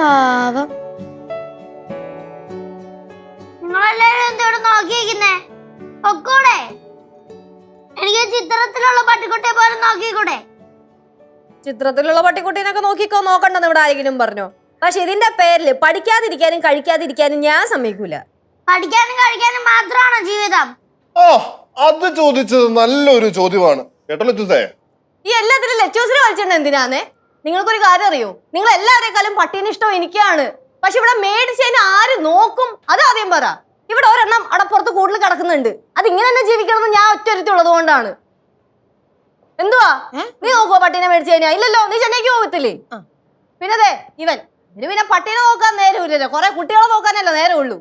പാവം. നിങ്ങളെല്ലാരും എന്തോടെ നോക്കിയിരിക്കുന്നേ? ഒക്കൂടെ എനിക്ക് ചിത്രത്തിലുള്ള പട്ടിക്കുട്ടിയെ പോലെ നോക്കിക്കൂടെ? ചിത്രത്തിലുള്ള പട്ടിക്കുട്ടീനൊക്കെ നോക്കിക്കോ, നോക്കണ്ടെന്ന് ഇവിടെ ആരെങ്കിലും പറഞ്ഞോ? പക്ഷെ ഇതിന്റെ പേരില് പഠിക്കാതിരിക്കാനും കഴിക്കാതിരിക്കാനും ഞാൻ സമ്മതിക്കൂല. പഠിക്കാനും കഴിക്കാനും മാത്രമാണോ ജീവിതം? ആ അത് ചോദിച്ചത് നല്ലൊരു ചോദ്യമാണ് കേട്ടോ ലച്ചൂസേ. ഈ എല്ലാത്തിലും ലച്ചൂസിനെ കളിച്ചിട്ടുണ്ട് എന്തിനാന്നേ? നിങ്ങൾക്കൊരു കാര്യം അറിയോ? നിങ്ങൾ എല്ലാവരെക്കാളും പട്ടീനെ ഇഷ്ടം എനിക്കാണ്. പക്ഷെ ഇവിടെ മേടിച്ചതിന് ആര് നോക്കും? അത് ആദ്യം പറ. ഇവിടെ ഒരെണ്ണം അടപ്പുറത്ത് കൂടുതൽ കിടക്കുന്നുണ്ട്. അത് ഇങ്ങനെ തന്നെ ജീവിക്കണമെന്ന് ഞാൻ ഒറ്റൊരുത്തുള്ളത് കൊണ്ടാണ്. എന്തുവാ നീ നോക്കുവോ പട്ടീനെ മേടിച്ചു കഴിഞ്ഞാ? ഇല്ലല്ലോ, നീ ചെന്നൈക്ക് പോകത്തില്ലേ? പിന്നെ അതെ ഇതിന് പിന്നെ പട്ടീനെ നോക്കാൻ നേരമില്ലല്ലോ, കുറെ കുട്ടികളെ നോക്കാനല്ലോ നേരമുള്ളൂ.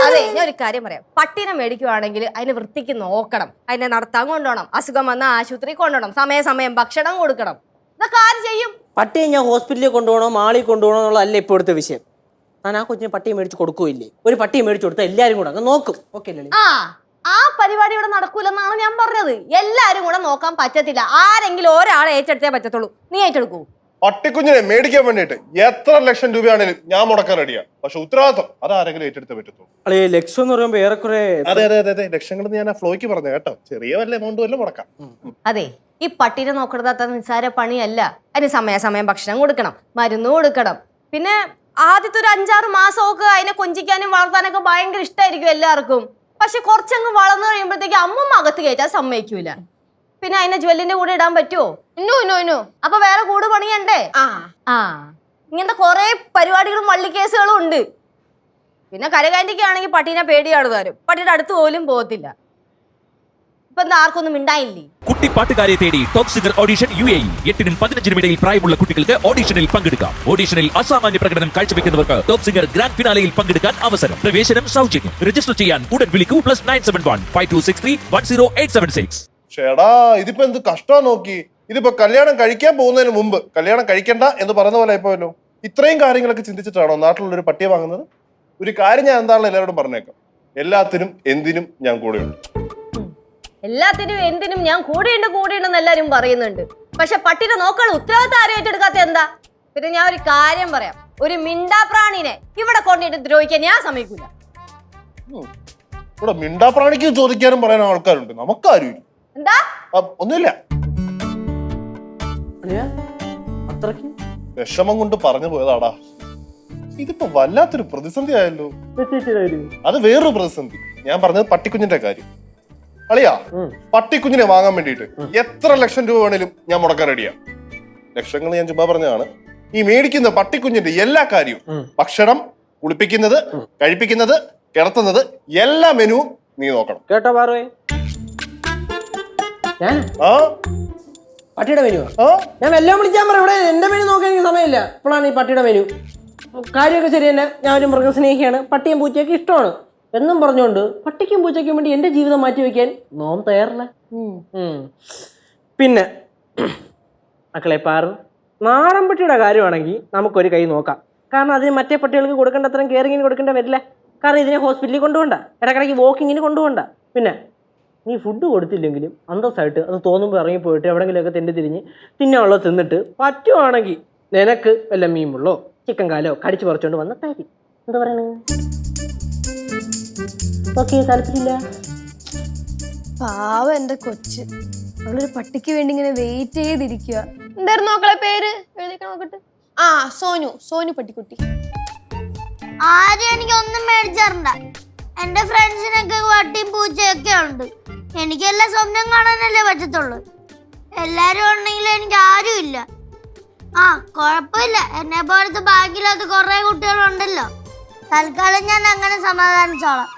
അതെ, ഞാൻ ഒരു കാര്യം പറയാം. പട്ടീനെ മേടിക്കുവാണെങ്കിൽ അതിന് വൃത്തിക്ക് നോക്കണം, അതിനെ നടത്താൻ കൊണ്ടുപോകണം, അസുഖം വന്ന ആശുപത്രി കൊണ്ടുപോകണം, സമയം ഭക്ഷണം കൊടുക്കണം. ഇതൊക്കെ ആര് ചെയ്യും? പട്ടിയെ ഞാൻ ഹോസ്പിറ്റലിൽ കൊണ്ടുപോകണോ മാളിൽ കൊണ്ടുപോകണോ എന്നുള്ളതല്ല ഇപ്പോൾ എടുത്ത വിഷയം. ഞാൻ ആ കൊച്ചിനെ പട്ടിയെ മേടിച്ച് കൊടുക്കുകയില്ലേ? ഒരു പട്ടിയെ മേടിച്ചു കൊടുത്താൽ എല്ലാവരും കൂടെ അങ്ങ് നോക്കും. ഓക്കെ അല്ലേ? ആ പരിപാടി ഇവിടെ നടക്കൂലെന്നാണ് ഞാൻ പറഞ്ഞത്. എല്ലാരും കൂടെ നോക്കാൻ പറ്റത്തില്ല, ആരെങ്കിലും ഒരാളെ ഏറ്റെടുത്തേ പറ്റത്തുള്ളൂ. നീ ഏറ്റെടുക്കൂ? പട്ടിക്കുഞ്ഞിനെ മേടിക്കാൻ വേണ്ടിട്ട് എത്ര ലക്ഷം രൂപയാണെങ്കിലും ഞാൻ മുടക്കാൻ റെഡിയാണ്. പക്ഷെ ഉത്തരവാദിത്വം അതാരെങ്കിലും ഏറ്റെടുത്തേ പറ്റത്തുള്ളൂ. അളേ ലക്ഷം എന്ന് പറയുമ്പോ ഏറെക്കുറെ. അതെ ലക്ഷങ്ങൾ ഞാൻ ആ ഫ്ലോയ്ക്ക് പറഞ്ഞു കേട്ടോ. ചെറിയ വല്ല എമൗണ്ട് വല്ല മുടക്കാം. അതെ, ഈ പട്ടീനെ നോക്കുന്നത് അത്ര നിസ്സാര പണിയല്ല. അതിന് സമയം ഭക്ഷണം കൊടുക്കണം, മരുന്ന് കൊടുക്കണം. പിന്നെ ആദ്യത്തെ ഒരു 5-6 മാസമൊക്കെ അതിനെ കൊഞ്ചിക്കാനും വളർത്താനൊക്കെ ഭയങ്കര ഇഷ്ടമായിരിക്കും എല്ലാവർക്കും. പക്ഷെ കുറച്ചങ്ങ് വളർന്നു കഴിയുമ്പോഴത്തേക്ക് അമ്മമ്മ അകത്ത് കയറ്റാൻ സമ്മതിക്കൂല. പിന്നെ അതിനെ ജ്വല്ലിന്റെ കൂടെ ഇടാൻ പറ്റുമോ? അപ്പൊ വേറെ കൂട് പണിയണ്ടേ? ഇങ്ങനത്തെ കുറെ പരിപാടികളും വള്ളിക്കേസുകളും ഉണ്ട്. പിന്നെ കരകാന്റിക്ക് ആണെങ്കിൽ പട്ടീനെ പേടിയാണ് തരും. പട്ടിയുടെ അടുത്ത് പോലും പോകത്തില്ല. ഇപ്പൊ എന്താ ആർക്കൊന്നും മിണ്ടായില്ലേ? കുട്ടി പാട്ടുകാരെ തേടി ടോപ്പ് സിംഗർ ഓഡിഷൻ UAE. 8-നും 15-നും ഇടയിൽ പ്രായമുള്ള കുട്ടികൾക്ക് ഓഡിഷനിൽ പങ്കെടുക്കാം. ഓഡിഷനിൽ അസാമാന്യ പ്രകടനം കാഴ്ചവെക്കുന്നവർക്ക് ടോപ്പ് സിംഗർ ഗ്രാൻഡ് ഫിനാലയിൽ പങ്കെടുക്കാൻ അവസരം. പ്രവേശനം സൗജന്യം. രജിസ്റ്റർ ചെയ്യാൻ ഉടൻ വിളിക്കൂ. +971 5263 10876. ചേടാ ഇതിപ്പോ എന്ത് കഷ്ടാ നോക്കി. ഇതിപ്പോ കല്യാണം കഴിക്കാൻ പോകുന്നതിന് മുമ്പ് കല്യാണം കഴിക്കണ്ട എന്ന് പറയുന്ന പോലെ ആയിപ്പോയല്ലോ. ഇത്രയും കാര്യങ്ങളൊക്കെ ചിന്തിച്ചിട്ടാണോ നാട്ടിലുള്ള ഒരു പട്ടിയെ വാങ്ങുന്നത്? ഒരു കാര്യം ഞാൻ എന്താണെന്ന് എല്ലാവരോടും പറഞ്ഞേക്കാം. എല്ലാത്തിനും എന്തിനും ഞാൻ കൂടെയുണ്ട്. എല്ലാത്തിനും എന്തിനും ഞാൻ കൂടെയുണ്ടെന്ന് എല്ലാരും പറയുന്നുണ്ട്. പക്ഷെ പട്ടിനെ നോക്കാനുള്ള ഉത്തരവാദിത്തം ആരും ഏറ്റെടുക്കാത്ത എന്താ? പിന്നെ ഞാൻ ഒരു കാര്യം പറയാം. ഒരു മിണ്ടാപ്രാണിനെ ഇവിടെ കൊണ്ടിട്ട് ദ്രോഹിക്കാൻ ഞാൻ സമ്മതിക്കൂല. ഇവിടെ മിണ്ടാപ്രാണിക്ക് ചോദിക്കാനും പറയാനും ആൾക്കാരുണ്ട്, നമുക്കാരും എന്താ? ഒന്നുമില്ല. അത്രയ്ക്ക് വിഷമം കൊണ്ട് പറഞ്ഞു പോയതാടാ. ഇതിപ്പോ വല്ലാത്തൊരു പ്രതിസന്ധി ആയല്ലോ. അത് വേറൊരു പ്രതിസന്ധി. ഞാൻ പറഞ്ഞത് പട്ടിക്കുഞ്ഞിന്റെ കാര്യം. അളിയാ, പട്ടിക്കുഞ്ഞിനെ വാങ്ങാൻ വേണ്ടിട്ട് എത്ര ലക്ഷം രൂപ വേണേലും ഞാൻ മുടക്കാൻ റെഡിയാ. ലക്ഷങ്ങൾ ഞാൻ ചുമ്മാ പറഞ്ഞതാണ്. ഈ മേടിക്കുന്ന പട്ടിക്കുഞ്ഞിന്റെ എല്ലാ കാര്യവും, ഭക്ഷണം, കുളിപ്പിക്കുന്നത്, കഴിപ്പിക്കുന്നത്, കിടത്തുന്നത്, എല്ലാ മെനുവും നീ നോക്കണം കേട്ടോ. പാറുവേ, പട്ടിയുടെ മെനു ഞാൻ എല്ലാം വിളിക്കാൻ പറയാം. ഇവിടെ എന്റെ മെനു നോക്കാൻ എനിക്ക് സമയമില്ല. ഇപ്പോഴാണ് ഈ പട്ടിയുടെ മെനു. കാര്യമൊക്കെ ശരി തന്നെ. ഞാൻ ഒരു മൃഗസ്നേഹിയാണ്, പട്ടിയും പൂച്ചയൊക്കെ ഇഷ്ടമാണ് എന്നും പറഞ്ഞുകൊണ്ട് പട്ടിക്കും പൂച്ചയ്ക്കും വേണ്ടി എന്റെ ജീവിതം മാറ്റി വെക്കാൻ നോം തയ്യാറല്ല. പിന്നെ മക്കളെ പാറു, നാടൻ പട്ടിയുടെ കാര്യമാണെങ്കിൽ നമുക്കൊരു കൈ നോക്കാം. കാരണം അതിന് മറ്റേ പട്ടികൾക്ക് കൊടുക്കേണ്ട അത്രയും കെയറിങ്ങിന് കൊടുക്കേണ്ട വരില്ല. കാരണം ഇതിനെ ഹോസ്പിറ്റലിൽ കൊണ്ടുപോകണ്ട, ഇടയ്ക്കിടയ്ക്ക് വാക്കിങ്ങിന് കൊണ്ടുപോകണ്ട. പിന്നെ നീ ഫുഡ് കൊടുത്തില്ലെങ്കിലും അന്തസ്സായിട്ട് അത് തോന്നുമ്പോൾ ഇറങ്ങിപ്പോയിട്ട് എവിടെയെങ്കിലുമൊക്കെ തെണ്ടി തിരിഞ്ഞ് തിന്നാനുള്ളത് തിന്നിട്ട് പറ്റുവാണെങ്കിൽ നിനക്ക് വല്ല മീമുള്ളോ ചിക്കൻ കാലോ കടിച്ചു പറിച്ചോണ്ട് വന്ന തരി. എന്താ പറയണേ? ഓക്കെ, താല്പര്യമില്ല. പാവം എന്റെ കൊച്ച്, അവളൊരു പട്ടിക്ക് വേണ്ടി ഇങ്ങനെ വെയിറ്റ് ചെയ്തിരിക്കുക. എന്തായിരുന്നു മക്കളെ പേര്? നോക്കട്ടെ. സോനു പട്ടിക്കുട്ടി. ആരും എനിക്ക് ഒന്നും മേടിച്ചാറുണ്ട. എന്റെ ഫ്രണ്ട്സിനൊക്കെ പട്ടിയും പൂച്ചയൊക്കെ ഉണ്ട്. എനിക്കെല്ലാം സ്വപ്നം കാണാനല്ലേ പറ്റത്തുള്ളൂ. എല്ലാരും ഉണ്ടെങ്കിലും എനിക്ക് ആരും ഇല്ല. കുഴപ്പമില്ല, എന്നെ പോലത്തെ ബാക്കിയില്ലാത്ത കുറെ കുട്ടികളുണ്ടല്ലോ. തൽക്കാലം ഞാൻ അങ്ങനെ സമാധാനിച്ചോളാം.